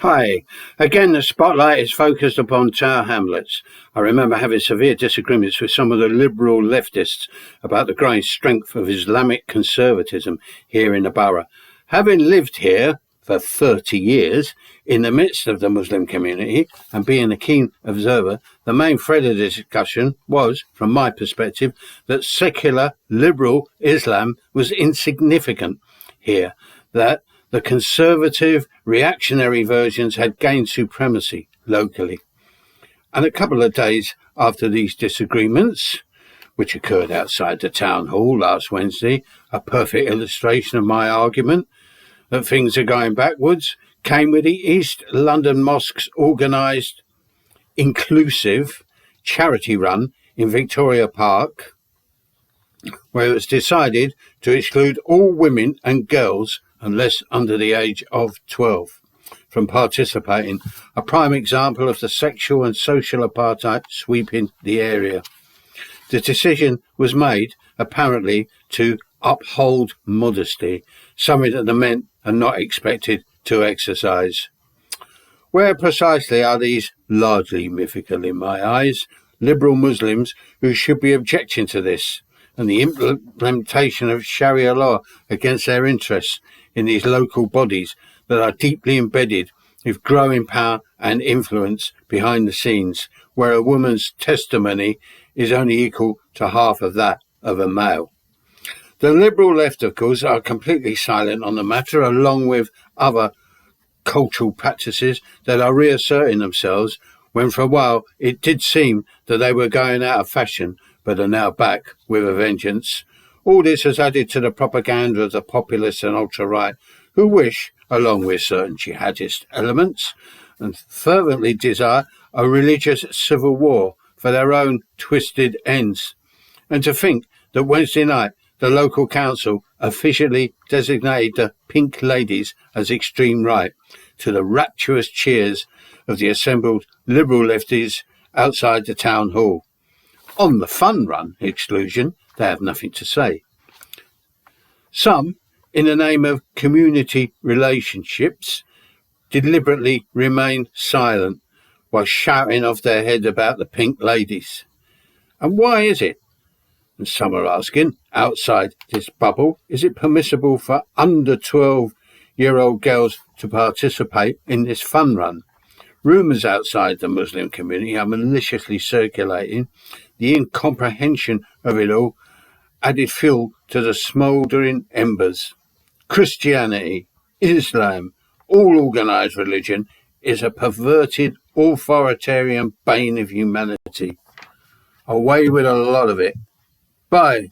Hi. Again, the spotlight is focused upon Tower Hamlets. I remember having severe disagreements with some of the liberal leftists about the growing strength of Islamic conservatism here in the borough. Having lived here for 30 years in the midst of the Muslim community and being a keen observer, the main thread of the discussion was, from my perspective, that secular liberal Islam was insignificant here, that the conservative, reactionary versions had gained supremacy locally. And a couple of days after these disagreements, which occurred outside the town hall last Wednesday, a perfect illustration of my argument that things are going backwards, came with the East London Mosque's organised, inclusive charity run in Victoria Park, where it was decided to exclude all women and girls unless under the age of 12 from participating, a prime example of the sexual and social apartheid sweeping the area. The decision was made, apparently, to uphold modesty, something that the men are not expected to exercise. Where precisely are these largely mythical, in my eyes, liberal Muslims who should be objecting to this and the implementation of Sharia law against their interests in these local bodies that are deeply embedded with growing power and influence behind the scenes, where a woman's testimony is only equal to half of that of a male? The liberal left, of course, are completely silent on the matter, along with other cultural practices that are reasserting themselves when for a while it did seem that they were going out of fashion, but are now back with a vengeance. All this has added to the propaganda of the populists and ultra-right, who wish, along with certain jihadist elements, and fervently desire a religious civil war for their own twisted ends. And to think that Wednesday night the local council officially designated the Pink Ladies as extreme right, to the rapturous cheers of the assembled liberal lefties outside the town hall. On the fun run exclusion, they have nothing to say. Some, in the name of community relationships, deliberately remain silent while shouting off their head about the Pink Ladies. And why is it? And some are asking, outside this bubble, is it permissible for under 12-year-old girls to participate in this fun run? Rumours outside the Muslim community are maliciously circulating. The incomprehension of it all added fuel to the smouldering embers. Christianity, Islam, all organised religion is a perverted, authoritarian bane of humanity. Away with a lot of it. Bye.